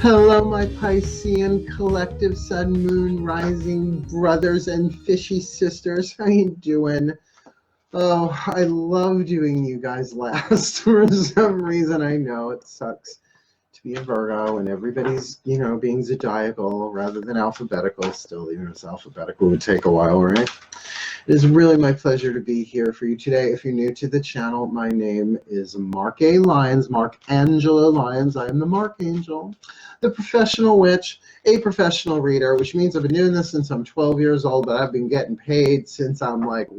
Hello, my Piscean collective sun, moon, rising brothers and fishy sisters. How you doing? Oh, I love doing you guys last. For some reason, I know it sucks to be a Virgo and everybody's, being zodiacal rather than alphabetical. Still, even if it's alphabetical, would take a while, right? It is really my pleasure to be here for you today. If you're new to the channel, my name is Mark A. Lyons, Mark Angelo Lyons. I am the Mark Angel, the professional witch, a professional reader, which means I've been doing this since I'm 12 years old, but I've been getting paid since I'm like,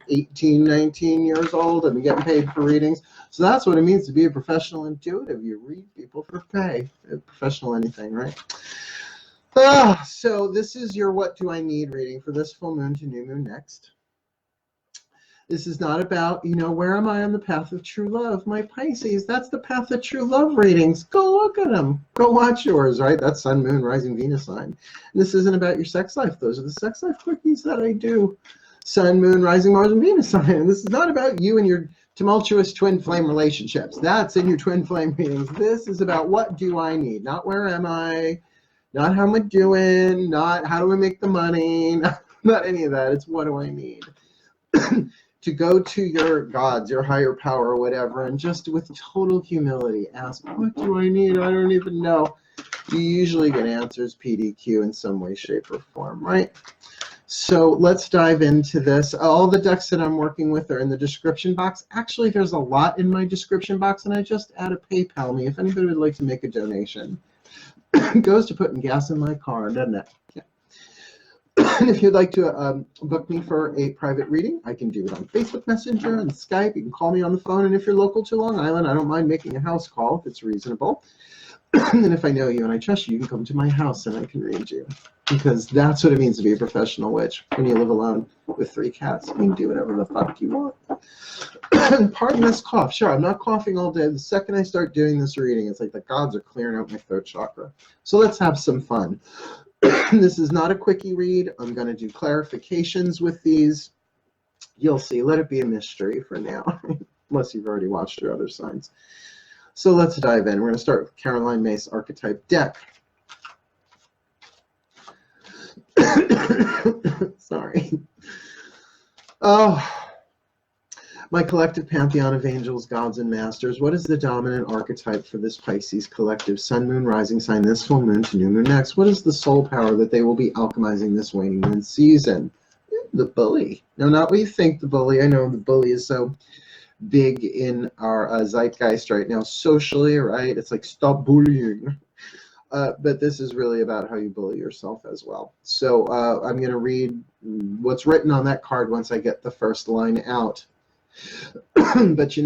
18, 19 years old. I've been getting paid for readings. So that's what it means to be a professional intuitive. You read people for pay. A professional anything, right? So this is your What Do I Need reading for this full moon to new moon next. This is not about, where am I on the path of true love? My Pisces, that's the path of true love readings. Go look at them. Go watch yours, right? That's Sun, Moon, Rising, Venus sign. And this isn't about your sex life. Those are the sex life quickies that I do. Sun, Moon, Rising, Mars, and Venus sign. And this is not about you and your tumultuous twin flame relationships. That's in your twin flame readings. This is about what do I need, not where am I, not how am I doing, not how do I make the money, not any of that. It's what do I need. To go to your gods, your higher power, or whatever, and just with total humility ask, what do I need? I don't even know. You usually get answers PDQ in some way, shape, or form, right? So let's dive into this. All the decks that I'm working with are in the description box. Actually, there's a lot in my description box, and I just add a PayPal me if anybody would like to make a donation. It goes to putting gas in my car, doesn't it? Yeah. And if you'd like to book me for a private reading, I can do it on Facebook Messenger and Skype. You can call me on the phone. And if you're local to Long Island, I don't mind making a house call if it's reasonable. And if I know you and I trust you, you can come to my house and I can read you. Because that's what it means to be a professional witch. When you live alone with 3 cats, you can do whatever the fuck you want. Pardon this cough. Sure, I'm not coughing all day. The second I start doing this reading, it's like the gods are clearing out my throat chakra. So let's have some fun. This is not a quickie read. I'm going to do clarifications with these. You'll see. Let it be a mystery for now, unless you've already watched your other signs. So let's dive in. We're going to start with Caroline Myss archetype deck. Sorry. Oh, my collective pantheon of angels, gods, and masters. What is the dominant archetype for this Pisces collective sun, moon, rising sign this full moon to new moon next? What is the soul power that they will be alchemizing this waning moon season? The bully. No, not what you think, the bully. I know the bully is so big in our zeitgeist right now socially, right? It's like, stop bullying. But this is really about how you bully yourself as well. So I'm going to read what's written on that card once I get the first line out. But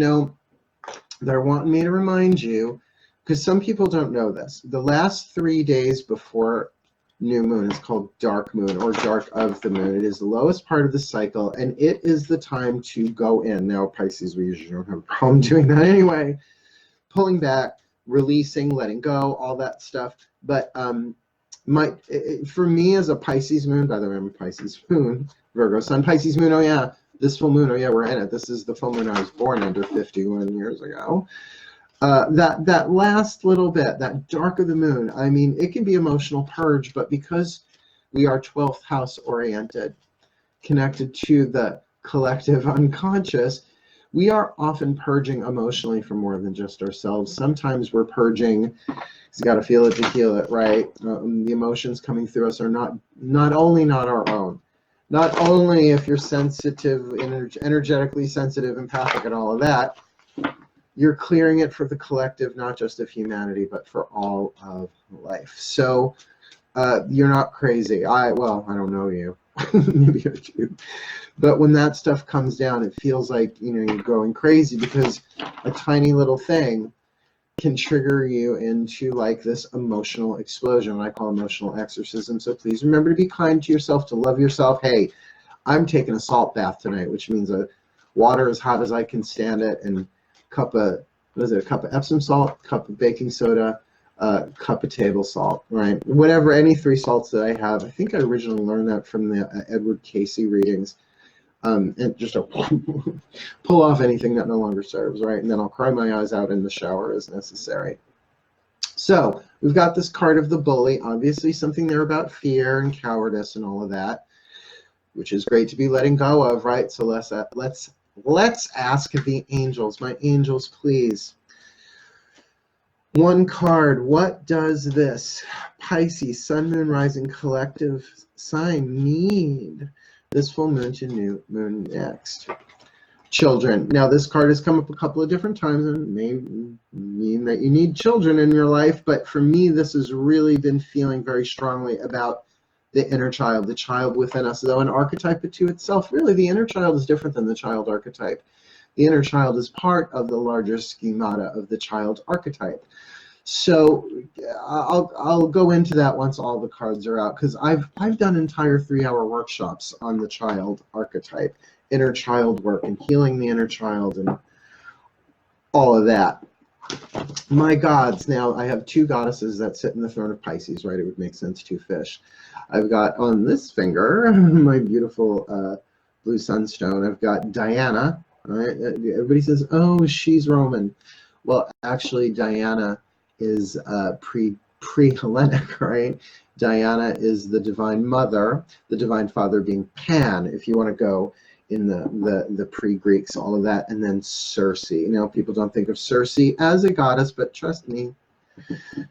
they're wanting me to remind you, because some people don't know this. The last 3 days before new moon is called dark moon or dark of the moon. It is the lowest part of the cycle, and it is the time to go in. Now, Pisces, we usually don't have a problem doing that anyway. Pulling back, releasing, letting go, all that stuff. But for me as a Pisces moon, by the way, I'm a Pisces moon, Virgo sun, Pisces moon, oh yeah, this full moon, oh yeah, we're in it. This is the full moon I was born under 51 years ago. That last little bit, that dark of the moon, I mean, it can be emotional purge, but because we are 12th house oriented, connected to the collective unconscious, we are often purging emotionally for more than just ourselves. Sometimes we're purging, you got to feel it to heal it, right? The emotions coming through us are not only not our own. Not only if you're sensitive, energetically sensitive, empathic, and all of that, you're clearing it for the collective, not just of humanity, but for all of life. So you're not crazy. I don't know you. Maybe I do. But when that stuff comes down, it feels like, you're going crazy because a tiny little thing can trigger you into like this emotional explosion. I call emotional exorcism. So please remember to be kind to yourself, to love yourself. Hey, I'm taking a salt bath tonight, which means water as hot as I can stand it, and a cup of Epsom salt, cup of baking soda, cup of table salt, right? Whatever, any 3 salts that I have. I think I originally learned that from the Edward Casey readings. And just pull off anything that no longer serves, right? And then I'll cry my eyes out in the shower as necessary. So we've got this card of the bully, obviously something there about fear and cowardice and all of that, which is great to be letting go of, right? So let's ask the angels. My angels, please. One card. What does this Pisces Sun, Moon, Rising collective sign need this full moon to new moon next? Children. Now, this card has come up a couple of different times and may mean that you need children in your life, but for me, this has really been feeling very strongly about the inner child, the child within us. Though an archetype to itself, really, the inner child is different than the child archetype. The inner child is part of the larger schemata of the child archetype. So I'll go into that once all the cards are out, because I've done entire 3-hour workshops on the child archetype, inner child work, and healing the inner child, and all of that. My gods. Now, I have 2 goddesses that sit in the throne of Pisces, right? It would make sense, 2 fish. I've got on this finger my beautiful blue sunstone. I've got Diana. Right? Everybody says, oh, she's Roman. Well, actually, Diana is pre-Hellenic, right? Diana is the divine mother, the divine father being Pan, if you want to go in the pre-Greeks, all of that, and then Circe. Now, people don't think of Circe as a goddess, but trust me,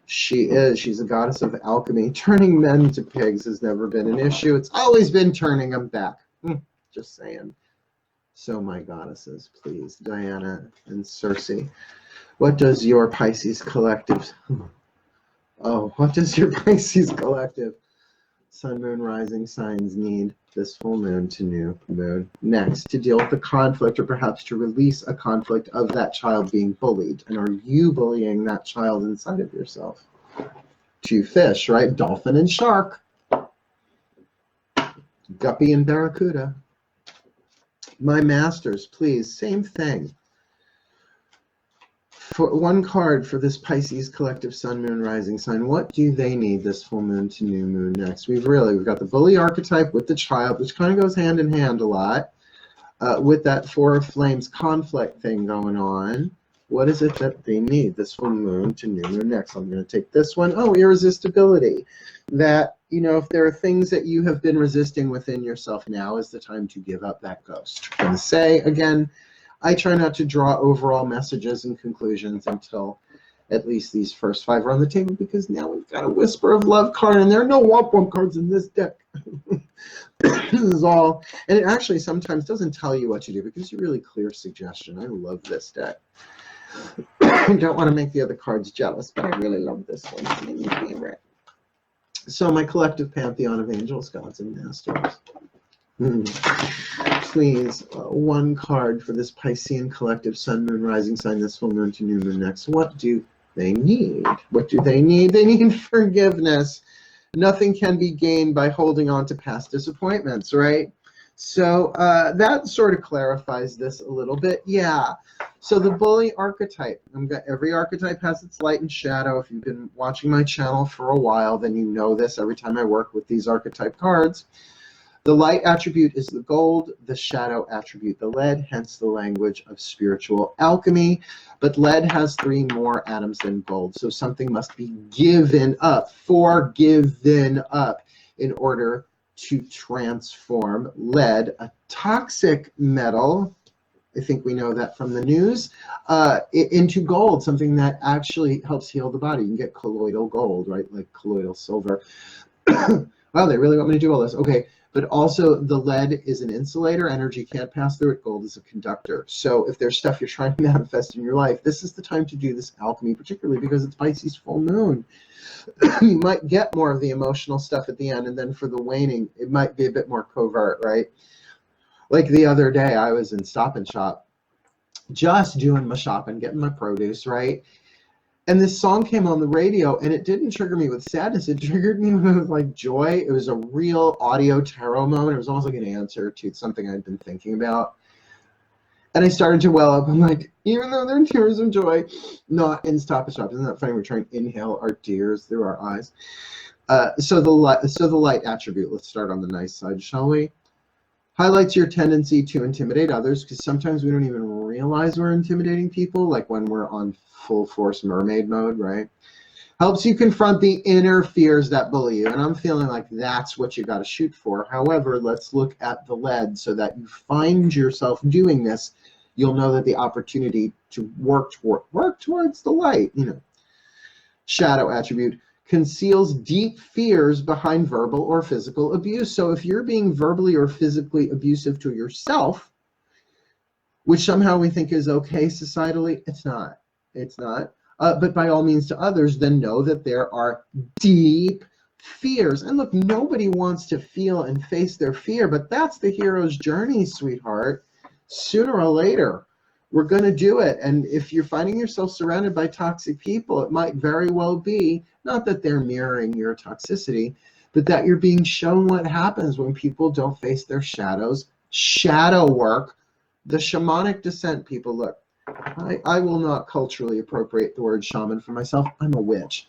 she is. She's a goddess of alchemy. Turning men to pigs has never been an issue. It's always been turning them back. Just saying. So my goddesses, please, Diana and Circe. What does your Pisces collective, what does your Pisces collective Sun, Moon, Rising signs need this full moon to new moon next to deal with the conflict, or perhaps to release a conflict of that child being bullied? And are you bullying that child inside of yourself? 2 fish, right? Dolphin and shark. Guppy and barracuda. My masters, please, same thing. For 1 card for this Pisces collective Sun, Moon, Rising sign, what do they need this full moon to new moon next? We've got the bully archetype with the child, which kind of goes hand in hand a lot, with that 4 of flames conflict thing going on. What is it that they need this full moon to new moon next? I'm going to take this one. Oh, irresistibility. That, if there are things that you have been resisting within yourself, now is the time to give up that ghost. I'm going to say, again, I try not to draw overall messages and conclusions until at least these first 5 are on the table, because now we've got a Whisper of Love card, and there are no womp-womp cards in this deck. This is all, and it actually sometimes doesn't tell you what to do, because you really clear suggestion. I love this deck. I don't want to make the other cards jealous, but I really love this one. It's my favorite. So my collective pantheon of angels, gods, and masters. Please, 1 card for this Piscean collective Sun, Moon, Rising sign this full moon to new moon next. What do they need? What do they need? They need forgiveness. Nothing can be gained by holding on to past disappointments, right? So that sort of clarifies this a little bit. Yeah. So the bully archetype. Every archetype has its light and shadow. If you've been watching my channel for a while, then you know this every time I work with these archetype cards. The light attribute is the gold, the shadow attribute the lead, hence the language of spiritual alchemy. But lead has 3 more atoms than gold, so something must be given up, forgiven up, in order to transform lead, a toxic metal, I think we know that from the news, into gold, something that actually helps heal the body. You can get colloidal gold, right, like colloidal silver. Wow, they really want me to do all this. Okay. But also the lead is an insulator. Energy can't pass through it. Gold is a conductor. So if there's stuff you're trying to manifest in your life, this is the time to do this alchemy, particularly because it's Pisces full moon. You might get more of the emotional stuff at the end, and then for the waning, it might be a bit more covert, right? Like the other day, I was in Stop and Shop, just doing my shopping, getting my produce, right? And this song came on the radio, and it didn't trigger me with sadness. It triggered me with like joy. It was a real audio tarot moment. It was almost like an answer to something I'd been thinking about. And I started to well up. I'm like, even though they're tears of joy, not in Stop and Shop. Isn't that funny? We're trying to inhale our tears through our eyes. So the light attribute. Let's start on the nice side, shall we? Highlights your tendency to intimidate others, because sometimes we don't even realize we're intimidating people, like when we're on full force mermaid mode, right? Helps you confront the inner fears that bully you. And I'm feeling like that's what you got to shoot for. However, let's look at the lead so that you find yourself doing this. You'll know that the opportunity to work towards the light, you know. Shadow attribute conceals deep fears behind verbal or physical abuse. So if you're being verbally or physically abusive to yourself, which somehow we think is okay societally, it's not. It's not. But by all means to others, then know that there are deep fears. And look, nobody wants to feel and face their fear, but that's the hero's journey, sweetheart. Sooner or later, we're going to do it. And if you're finding yourself surrounded by toxic people, it might very well be, not that they're mirroring your toxicity, but that you're being shown what happens when people don't face their shadows. Shadow work. The shamanic descent, people, look, I will not culturally appropriate the word shaman for myself. I'm a witch.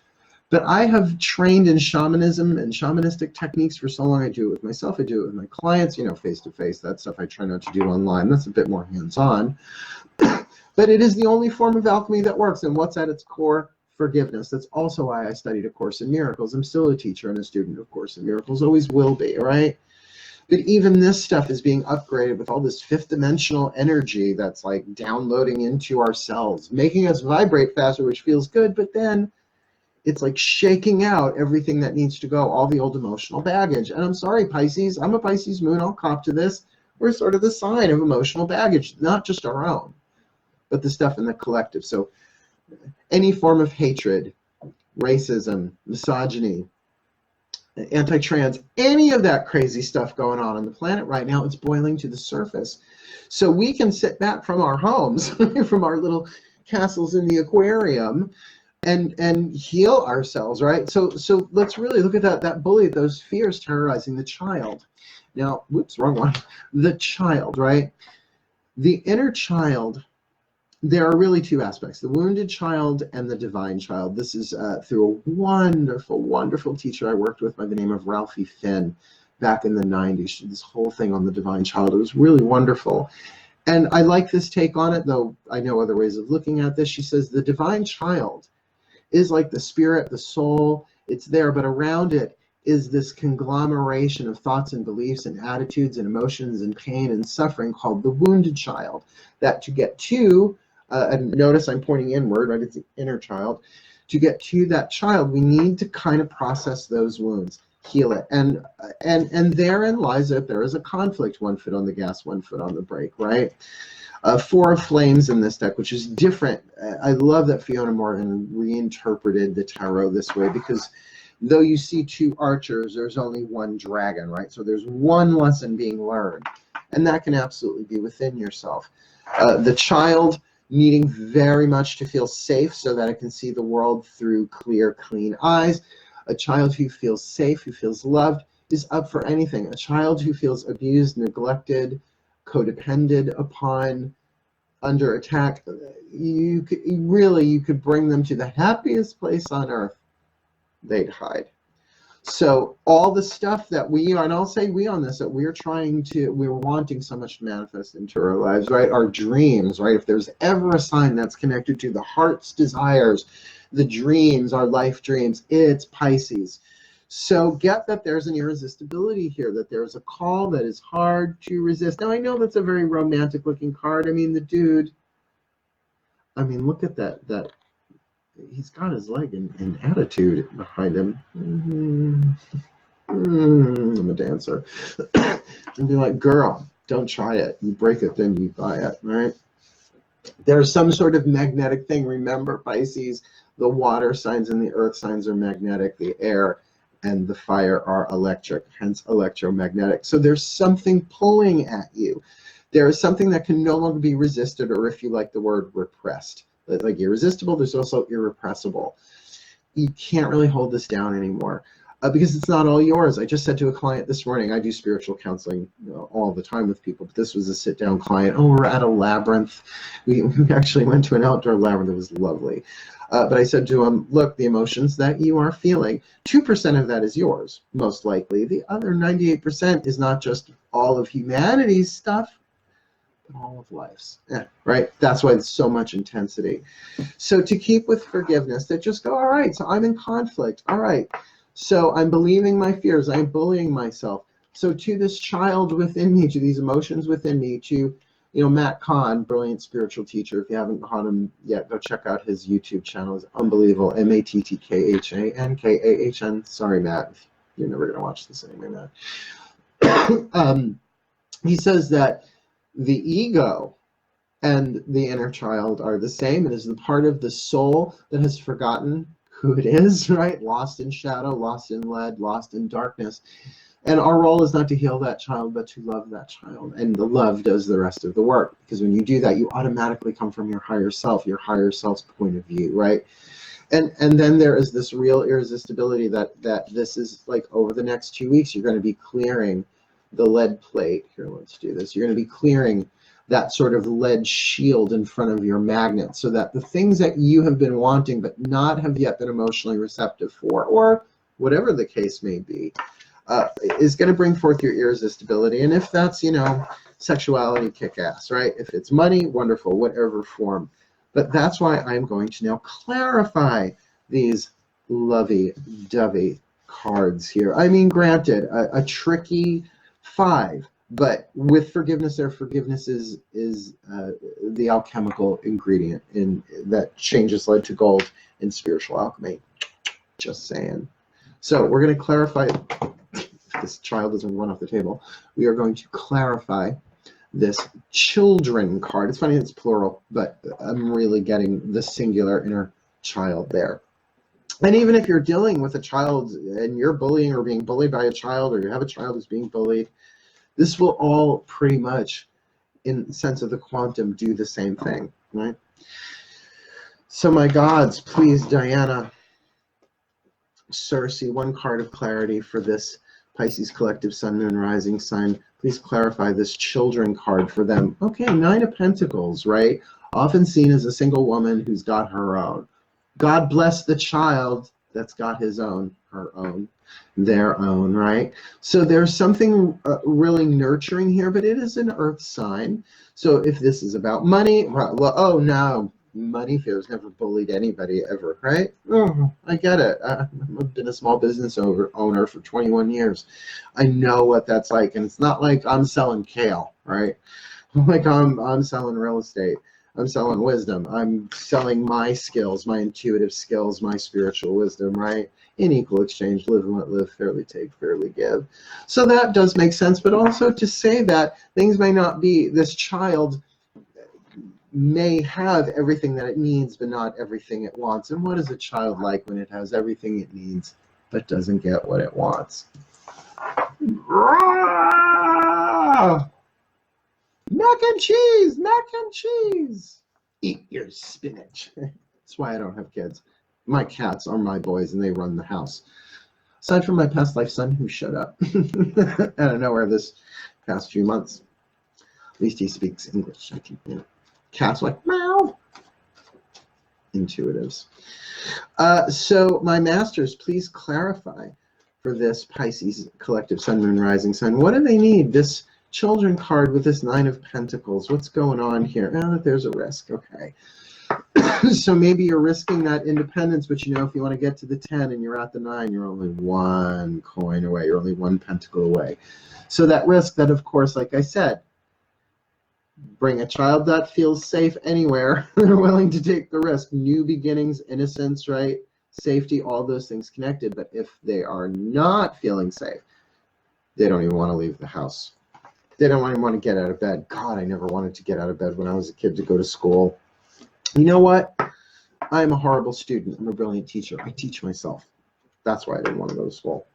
But I have trained in shamanism and shamanistic techniques for so long. I do it with myself. I do it with my clients, you know, face-to-face. That stuff I try not to do online. That's a bit more hands-on. But it is the only form of alchemy that works. And what's at its core? Forgiveness. That's also why I studied A Course in Miracles. I'm still a teacher and a student of Course in Miracles. Always will be, right? But even this stuff is being upgraded with all this fifth dimensional energy that's like downloading into our cells, making us vibrate faster, which feels good, but then it's like shaking out everything that needs to go, all the old emotional baggage. And I'm sorry, Pisces, I'm a Pisces moon, I'll cop to this. We're sort of the sign of emotional baggage, not just our own, but the stuff in the collective. So any form of hatred, racism, misogyny, anti-trans, any of that crazy stuff going on the planet right now, it's boiling to the surface. So we can sit back from our homes, from our little castles in the aquarium, and heal ourselves, right? So let's really look at that bully, those fears terrorizing the child. Now, whoops, wrong one. The child, right? The inner child. There are really two aspects, the wounded child and the divine child. This is through a wonderful, wonderful teacher I worked with by the name of Ralphie Finn back in the 90s. She did this whole thing on the divine child. It was really wonderful. And I like this take on it, though I know other ways of looking at this. She says the divine child is like the spirit, the soul. It's there, but around it is this conglomeration of thoughts and beliefs and attitudes and emotions and pain and suffering called the wounded child. That to get to and notice I'm pointing inward, right? It's the inner child. To get to that child, we need to kind of process those wounds, heal it. And therein lies that there is a conflict, 1 foot on the gas, 1 foot on the brake, right? 4 of Flames in this deck, which is different. I love that Fiona Morgan reinterpreted the tarot this way, because though you see 2 archers, there's only 1 dragon, right? So there's 1 lesson being learned, and that can absolutely be within yourself. The child needing very much to feel safe so that it can see the world through clear, clean eyes. A child who feels safe, who feels loved, is up for anything. A child who feels abused, neglected, codependent upon, under attack, you could bring them to the happiest place on earth. They'd hide. So all the stuff that we are, and I'll say we on this, that we're wanting so much to manifest into our lives, right? Our dreams, right? If there's ever a sign that's connected to the heart's desires, the dreams, our life dreams, it's Pisces. So get that there's an irresistibility here, that there's a call that is hard to resist. Now, I know that's a very romantic looking card. I mean, the dude, I mean, look at that. He's got his leg in attitude behind him. I'm a dancer. And be like, girl, don't try it. You break it, then you buy it, right? There's some sort of magnetic thing. Remember, Pisces, the water signs and the earth signs are magnetic. The air and the fire are electric, hence electromagnetic. So there's something pulling at you. There is something that can no longer be resisted, or if you like the word, repressed. Like irresistible, there's also irrepressible. You can't really hold this down anymore because it's not all yours. I just said to a client this morning, I do spiritual counseling all the time with people, but this was a sit-down client. Oh, we're at a labyrinth. We actually went to an outdoor labyrinth. It was lovely. But I said to him, look, the emotions that you are feeling, 2% of that is yours, most likely. The other 98% is not just all of humanity's stuff, but all of life's. Right? That's why there's so much intensity. So to keep with forgiveness, that just go, all right, so I'm in conflict. All right, so I'm believing my fears. I'm bullying myself. So to this child within me, to these emotions within me, to Matt Kahn, brilliant spiritual teacher. If you haven't caught him yet, go check out his YouTube channel. It's unbelievable. MATTKHANKAHN. Sorry, Matt. You're never going to watch this anyway, Matt. He says that the ego and the inner child are the same. It is the part of the soul that has forgotten who it is, right? Lost in shadow, lost in lead, lost in darkness. And our role is not to heal that child, but to love that child. And the love does the rest of the work. Because when you do that, you automatically come from your higher self's point of view, right? And then there is this real irresistibility that this is like over the next 2 weeks, you're going to be clearing the lead plate. Here, let's do this. You're going to be clearing that sort of lead shield in front of your magnet so that the things that you have been wanting but not have yet been emotionally receptive for, or whatever the case may be, is going to bring forth your irresistibility. And if that's, sexuality, kick ass, right? If it's money, wonderful, whatever form. But that's why I'm going to now clarify these lovey-dovey cards here. I mean, granted, a tricky 5, but with forgiveness, forgiveness is the alchemical ingredient that changes lead to gold in spiritual alchemy. Just saying. So we're going to clarify. This child doesn't run off the table. We are going to clarify this children card. It's funny it's plural, but I'm really getting the singular inner child there. And even if you're dealing with a child and you're bullying or being bullied by a child, or you have a child who's being bullied, this will all pretty much, in the sense of the quantum, do the same thing, right? So my gods, please, Diana, Cersei, one card of clarity for this Pisces collective sun, moon, rising sign. Please clarify this children card for them. Okay, 9 of Pentacles, right? Often seen as a single woman who's got her own. God bless the child that's got his own, her own, their own, right? So there's something really nurturing here, but it is an earth sign. So if this is about money, well, oh no, money fears never bullied anybody ever, right? Oh, I get it. I've been a small business owner for 21 years. I know what that's like, and it's not like I'm selling kale, right? Like I'm selling real estate. I'm selling wisdom. I'm selling my skills, my intuitive skills, my spiritual wisdom, right? In equal exchange, live and let live, fairly take, fairly give. So that does make sense, but also to say that things may not be, this child may have everything that it needs, but not everything it wants. And what is a child like when it has everything it needs, but doesn't get what it wants? Mac and cheese, mac and cheese. Eat your spinach. That's why I don't have kids. My cats are my boys, and they run the house. Aside from my past life son, who shut up out of nowhere this past few months. At least he speaks English. I can, Cats are like, meow. Intuitives. So my masters, please clarify for this Pisces collective sun, moon, rising sign. What do they need? This children card with this 9 of Pentacles. What's going on here? Oh, there's a risk. Okay. So maybe you're risking that independence, but if you want to get to the 10 and you're at the 9, you're only 1 coin away. You're only 1 pentacle away. So that risk that, of course, like I said, bring a child that feels safe anywhere. They're willing to take the risk. New beginnings, innocence, right? Safety, all those things connected. But if they are not feeling safe, they don't even want to leave the house. They don't even want to get out of bed. God, I never wanted to get out of bed when I was a kid to go to school. You know what? I'm a horrible student. I'm a brilliant teacher. I teach myself. That's why I didn't want to go to school,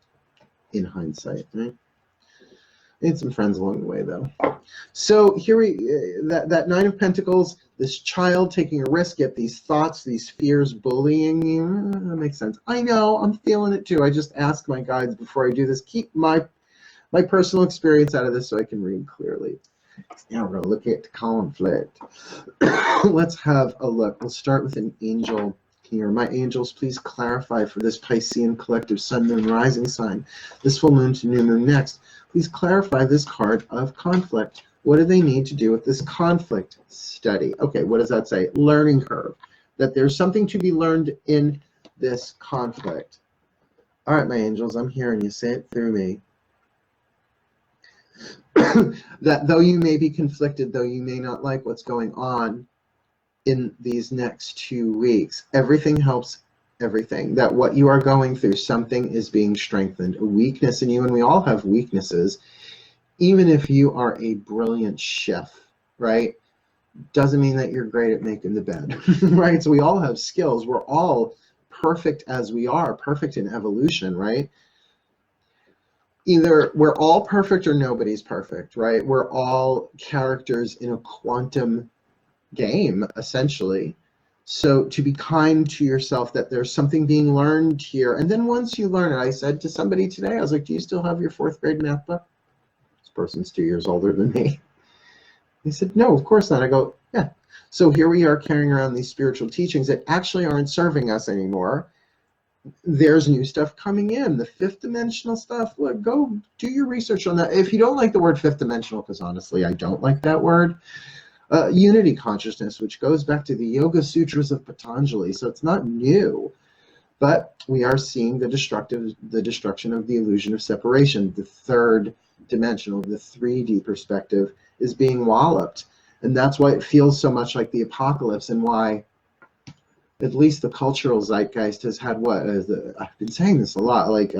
in hindsight, right? Made some friends along the way, though. So here that 9 of Pentacles, this child taking a risk, yet these thoughts, these fears bullying you. That makes sense. I know, I'm feeling it too. I just ask my guides before I do this, keep my personal experience out of this so I can read clearly. Now we're going to look at conflict. Let's have a look. We'll start with an angel here. My angels, please clarify for this Piscean collective sun, moon, rising sign, this full moon to new moon next. Please clarify this card of conflict. What do they need to do with this conflict study? Okay, what does that say? Learning curve. That there's something to be learned in this conflict. All right, my angels, I'm hearing you. Say it through me. That though you may be conflicted, though you may not like what's going on in these next 2 weeks, everything helps everything. That what you are going through, something is being strengthened. A weakness in you, and we all have weaknesses. Even if you are a brilliant chef, right, doesn't mean that you're great at making the bed, right? So we all have skills. We're all perfect as we are, perfect in evolution, right? Either we're all perfect or nobody's perfect, right? We're all characters in a quantum game, essentially. So to be kind to yourself, that there's something being learned here. And then once you learn it, I said to somebody today, I was like, do you still have your 4th grade math book? This person's 2 years older than me. He said, no, of course not. I go, yeah. So here we are carrying around these spiritual teachings that actually aren't serving us anymore. There's new stuff coming in, the 5th dimensional stuff. Look, go do your research on that. If you don't like the word 5th dimensional, because honestly, I don't like that word, unity consciousness, which goes back to the Yoga Sutras of Patanjali. So it's not new, but we are seeing the destruction of the illusion of separation. The 3rd dimensional, the 3D perspective is being walloped. And that's why it feels so much like the apocalypse, and why at least the cultural zeitgeist has had what? I've been saying this a lot, like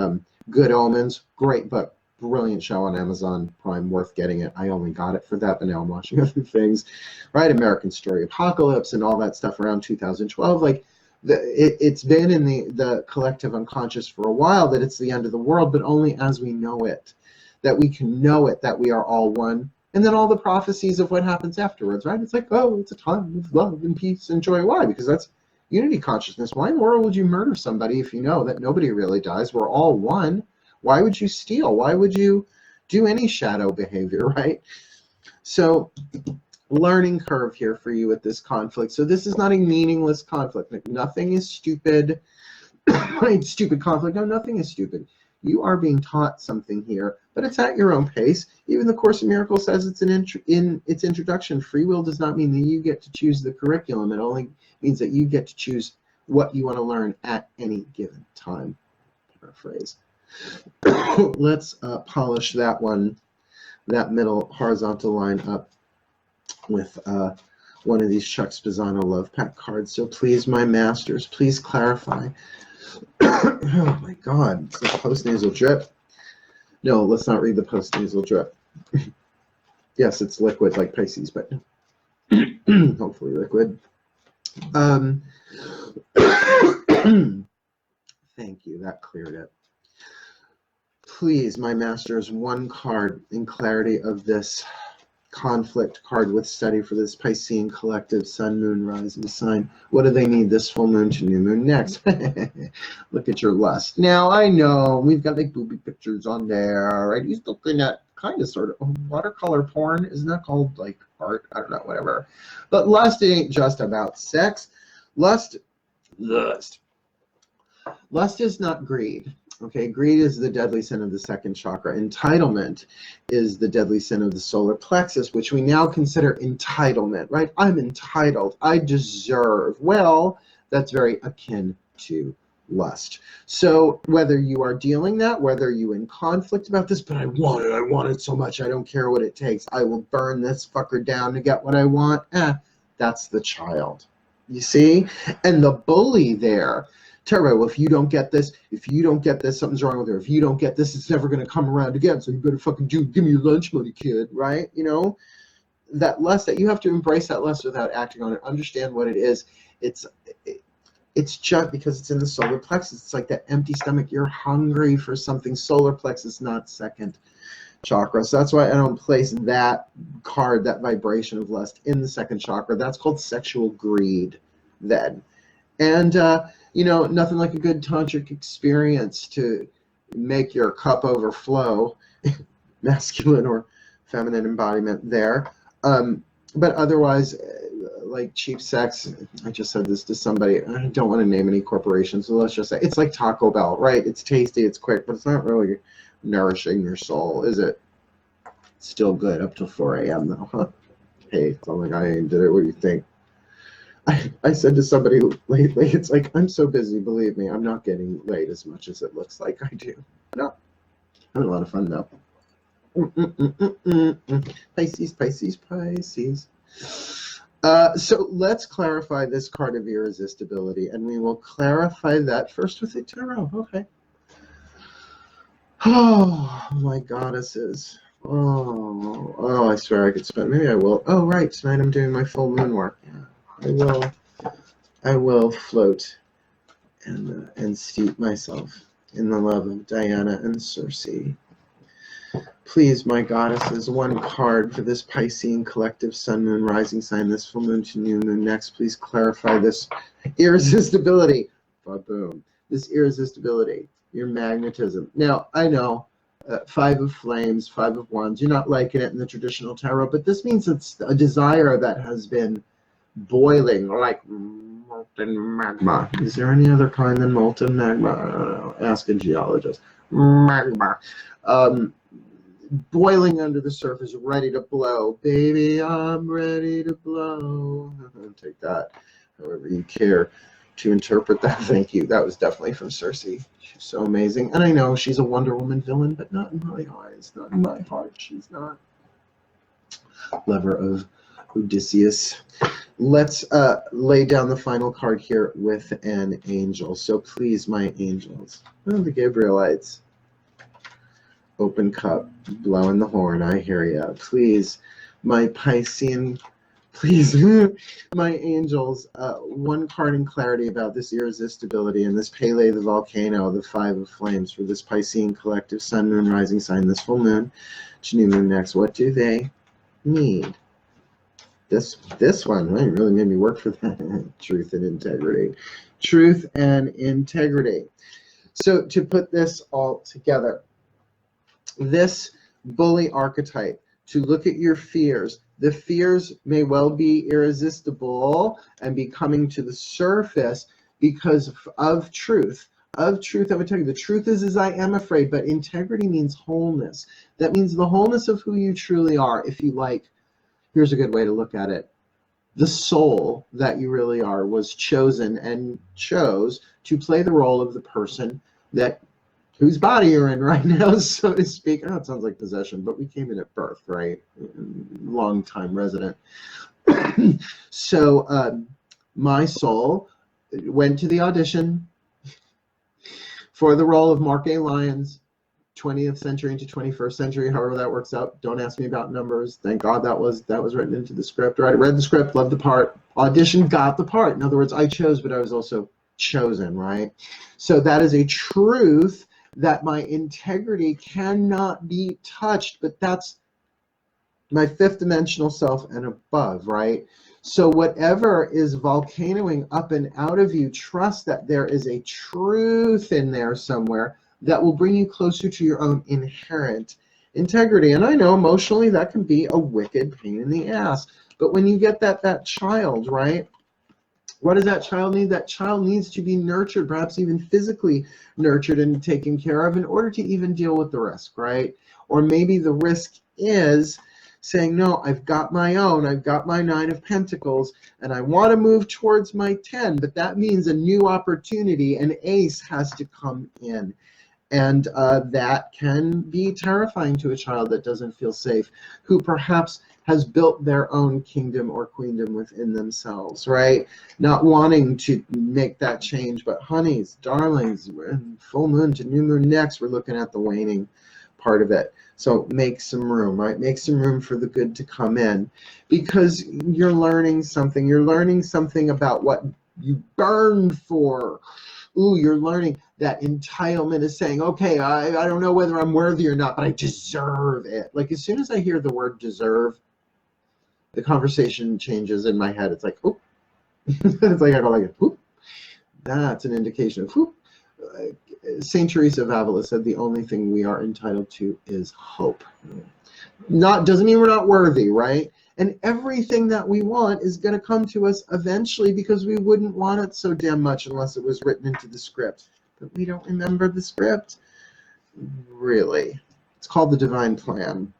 Good Omens, great book, brilliant show on Amazon Prime, worth getting it. I only got it for that, but now I'm watching other things, right? American Story Apocalypse and all that stuff around 2012. Like, it's been in the collective unconscious for a while that it's the end of the world, but only as we know it, that we can know it, that we are all one. And then all the prophecies of what happens afterwards, right? It's like, oh, it's a time of love and peace and joy. Why? Because that's unity consciousness. Why in the world would you murder somebody if you know that nobody really dies? We're all one. Why would you steal? Why would you do any shadow behavior, right? So learning curve here for you with this conflict. So this is not a meaningless conflict. Like, nothing is stupid. Stupid conflict. No, nothing is stupid. You are being taught something here, but it's at your own pace. Even the Course in Miracles says it's in its introduction. Free will does not mean that you get to choose the curriculum. It only means that you get to choose what you want to learn at any given time. Paraphrase. Let's polish that one, that middle horizontal line up with one of these Chuck Spezzano Love Pack cards. So please, my masters, please clarify. Oh my God, it's the post-nasal drip. No, let's not read the post-nasal drip. Yes, it's liquid like Pisces, but hopefully liquid. Thank you, that cleared it. Please, my masters, one card in clarity of this conflict card with study for this Piscean collective sun, moon, rising sign. What do they need this full moon to new moon next? Look at your lust. Now, I know we've got like booby pictures on there, right? He's looking at kind of sort of watercolor porn. Isn't that called like art? I don't know, whatever. But lust ain't just about sex. Lust is not greed. Okay, greed is the deadly sin of the 2nd chakra. Entitlement is the deadly sin of the solar plexus, which we now consider entitlement, right? I'm entitled. I deserve. Well, that's very akin to lust. So whether you are dealing that, whether you're in conflict about this, but I want it so much, I don't care what it takes. I will burn this fucker down to get what I want. That's the child. You see? And the bully there, Turbo, well, if you don't get this, something's wrong with her. If you don't get this, it's never going to come around again. So you better fucking give me your lunch money, kid, right? You know, that lust, that you have to embrace that lust without acting on it. Understand what it is. It's just because it's in the solar plexus. It's like that empty stomach. You're hungry for something. Solar plexus, not 2nd chakra. So that's why I don't place that card, that vibration of lust, in the 2nd chakra. That's called sexual greed then. And, you know, nothing like a good tantric experience to make your cup overflow, masculine or feminine embodiment there. But otherwise, like cheap sex, I just said this to somebody, I don't want to name any corporations, so let's just say it's like Taco Bell, right? It's tasty, it's quick, but it's not really nourishing your soul, is it? Still good up till 4 a.m. though, huh? Hey, it's not like I ain't did it. What do you think? I said to somebody lately, it's like, I'm so busy, believe me, I'm not getting laid as much as it looks like I do. No, having a lot of fun though. Pisces, Pisces, Pisces. So let's clarify this card of irresistibility, and we will clarify that first with the tarot. Okay. Oh, my goddesses. Oh, I swear I could spend, maybe I will. Oh, right, tonight I'm doing my full moon work. Yeah, I will float and steep myself in the love of Diana and Circe. Please, my goddesses, one card for this Piscean collective sun, moon, rising sign, this full moon to new moon next. Please clarify this irresistibility. Boom. This irresistibility, your magnetism. Now, I know, 5 of flames, 5 of wands, you're not liking it in the traditional tarot, but this means it's a desire that has been boiling, like molten magma. Is there any other kind than molten magma? I don't know. Ask a geologist. Magma. Boiling under the surface, ready to blow. Baby, I'm ready to blow. Take that however you care to interpret that. Thank you. That was definitely from Circe. She's so amazing. And I know she's a Wonder Woman villain, but not in my eyes, not in my heart. She's not. Lover of Odysseus. Let's lay down the final card here with an angel. So please, my angels. Oh, the Gabrielites. Open cup, blowing the horn, I hear ya. Please, my Piscean, please, my angels, one card in clarity about this irresistibility and this Pele, the volcano, the 5 of flames for this Piscean collective sun, moon, rising sign, this full moon to new moon next. What do they need? This one, right, really made me work for that. Truth and integrity. Truth and integrity. So to put this all together, this bully archetype, to look at your fears. The fears may well be irresistible and be coming to the surface because of truth. Of integrity. The truth is I am afraid, but integrity means wholeness. That means the wholeness of who you truly are. If you like, here's a good way to look at it. The soul that you really are was chosen and chose to play the role of the person that whose body you're in right now, so to speak. Oh, it sounds like possession, but we came in at birth, right? Long time resident. So my soul went to the audition for the role of Mark A. Lyons, 20th century into 21st century, however that works out. Don't ask me about numbers. Thank God that was written into the script, right? I read the script, loved the part, auditioned, got the part. In other words, I chose, but I was also chosen, right? So that is a truth that my integrity cannot be touched, but that's my 5th dimensional self and above, right? So whatever is volcanoing up and out of you, trust that there is a truth in there somewhere that will bring you closer to your own inherent integrity. And I know emotionally that can be a wicked pain in the ass, but when you get that child, right? What does that child need? That child needs to be nurtured, perhaps even physically nurtured and taken care of in order to even deal with the risk, right? Or maybe the risk is saying, no, I've got my own, I've got my 9 of Pentacles, and I want to move towards my 10, but that means a new opportunity, an ace has to come in. And that can be terrifying to a child that doesn't feel safe, who perhaps has built their own kingdom or queendom within themselves, right? Not wanting to make that change, but honeys, darlings, we're in full moon to new moon next. We're looking at the waning part of it. So make some room, right? Make some room for the good to come in, because you're learning something. You're learning something about what you burned for. Ooh, you're learning that entitlement is saying, okay, I don't know whether I'm worthy or not, but I deserve it. Like as soon as I hear the word deserve, the conversation changes in my head. It's like, oop. It's like I go like, oop. That's an indication of oop. Saint Teresa of Avila said the only thing we are entitled to is hope. Doesn't mean we're not worthy, right? And everything that we want is going to come to us eventually, because we wouldn't want it so damn much unless it was written into the script. But we don't remember the script. Really. It's called the divine plan.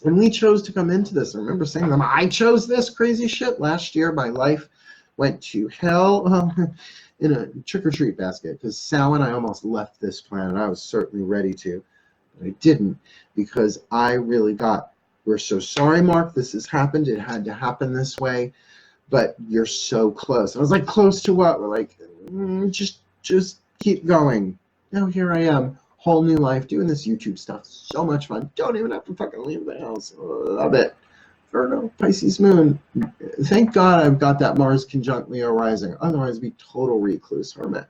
And we chose to come into this. I remember saying to them, I chose this crazy shit. Last year, my life went to hell in a trick-or-treat basket, because Sal and I almost left this planet. I was certainly ready to, but I didn't, because I really got, we're so sorry, Mark, this has happened. It had to happen this way, but you're so close. I was like, close to what? We're like, just keep going. Now here I am. Whole new life, doing this YouTube stuff. So much fun. Don't even have to fucking leave the house. Love it. Virgo, Pisces moon. Thank God I've got that Mars conjunct Leo rising. Otherwise, I'd be total recluse hermit.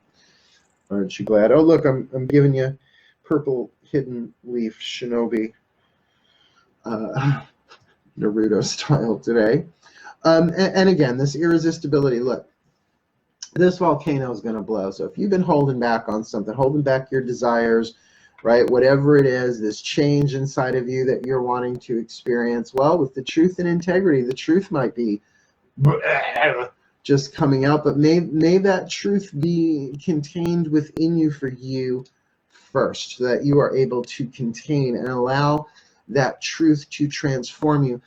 Aren't you glad? Oh, look, I'm giving you purple hidden leaf shinobi Naruto style today. And again, this irresistibility. Look, this volcano is going to blow. So if you've been holding back on something, holding back your desires, right, whatever it is, this change inside of you that you're wanting to experience, well, with the truth and integrity, the truth might be just coming out, but may that truth be contained within you for you first, so that you are able to contain and allow that truth to transform you.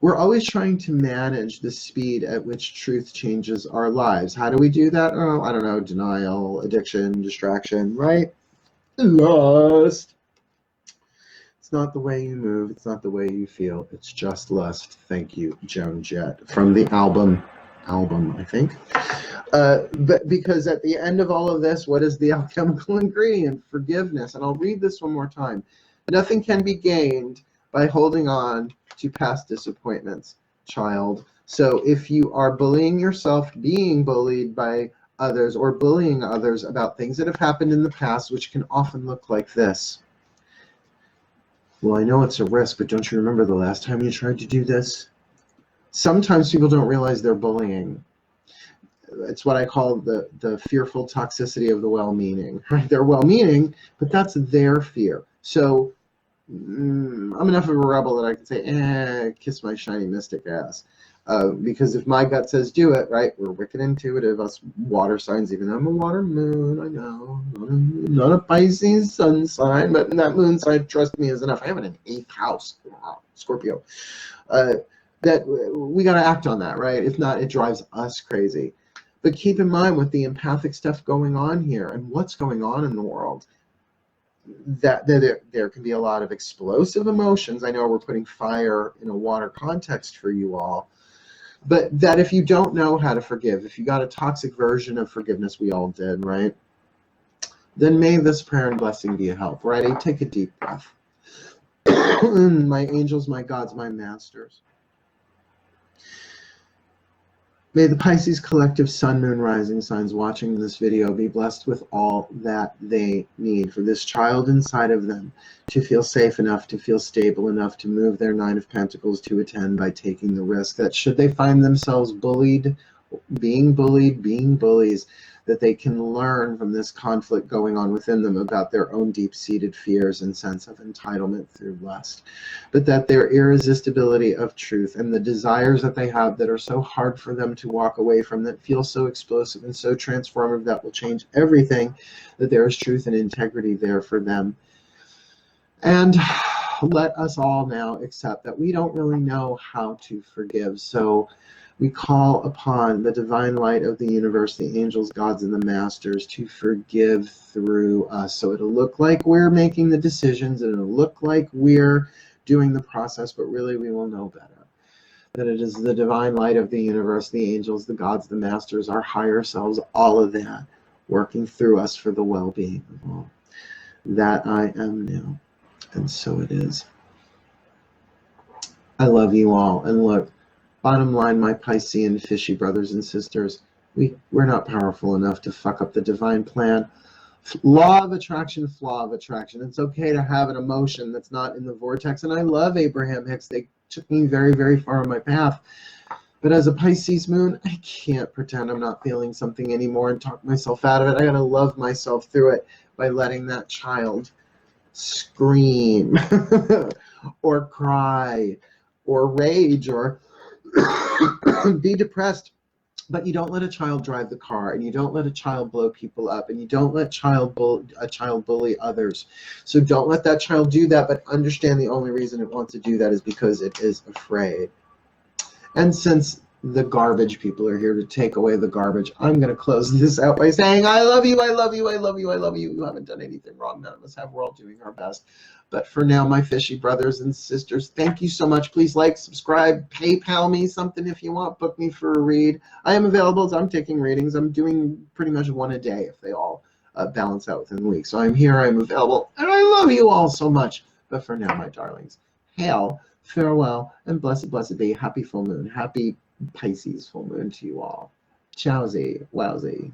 We're always trying to manage the speed at which truth changes our lives. How do we do that? Oh, I don't know, denial, addiction, distraction, right? Lust. It's not the way you move. It's not the way you feel. It's just lust. Thank you, Joan Jett, from the album, I think. But because at the end of all of this, what is the alchemical ingredient? Forgiveness. And I'll read this one more time. Nothing can be gained by holding on to past disappointments, child. So if you are bullying yourself, being bullied by others, or bullying others about things that have happened in the past, which can often look like this. Well, I know it's a risk, but don't you remember the last time you tried to do this? Sometimes people don't realize they're bullying. It's what I call the fearful toxicity of the well-meaning. Right? They're well-meaning, but that's their fear. So I'm enough of a rebel that I can say, kiss my shiny mystic ass. Because if my gut says do it, right, we're wicked intuitive, us water signs, even though I'm a water moon, I know, not a Pisces sun sign, but that moon sign, trust me, is enough. I have it in 8th house, Scorpio. That we got to act on that, right? If not, it drives us crazy. But keep in mind with the empathic stuff going on here and what's going on in the world, that there can be a lot of explosive emotions. I know we're putting fire in a water context for you all, but that if you don't know how to forgive, if you got a toxic version of forgiveness, we all did, right? Then may this prayer and blessing be a help. Ready? Take a deep breath. My angels, my gods, my masters. May the Pisces collective sun, moon, rising signs watching this video be blessed with all that they need for this child inside of them to feel safe enough, to feel stable enough, to move their 9 of Pentacles to attend by taking the risk that should they find themselves bullied, being bullies, that they can learn from this conflict going on within them about their own deep-seated fears and sense of entitlement through lust. But that their irresistibility of truth and the desires that they have that are so hard for them to walk away from, that feel so explosive and so transformative that will change everything, that there is truth and integrity there for them. And let us all now accept that we don't really know how to forgive. So we call upon the divine light of the universe, the angels, gods, and the masters to forgive through us. So it'll look like we're making the decisions, and it'll look like we're doing the process, but really we will know better. That it is the divine light of the universe, the angels, the gods, the masters, our higher selves, all of that, working through us for the well-being of all. That I am now, and so it is. I love you all, and look, bottom line, my Piscean fishy brothers and sisters, we're not powerful enough to fuck up the divine plan. Law of attraction, flaw of attraction. It's okay to have an emotion that's not in the vortex. And I love Abraham Hicks. They took me very, very far on my path. But as a Pisces moon, I can't pretend I'm not feeling something anymore and talk myself out of it. I got to love myself through it by letting that child scream or cry or rage or be depressed But you don't let a child drive the car, and you don't let a child blow people up, and you don't let a child bully others. So don't let that child do that, but understand the only reason it wants to do that is because it is afraid. And since the garbage people are here to take away the garbage, I'm going to close this out by saying, I love you, I love you, I love you, I love you. You haven't done anything wrong. None of us have. We're all doing our best. But for now, my fishy brothers and sisters, thank you so much. Please like, subscribe, PayPal me something if you want. Book me for a read. I am available. I'm taking readings. I'm doing pretty much one a day if they all balance out within the week. So I'm here. I'm available. And I love you all so much. But for now, my darlings, hail, farewell, and blessed, blessed be. Happy full moon. Happy Pisces full moon to you all. Chowsy, wowsy.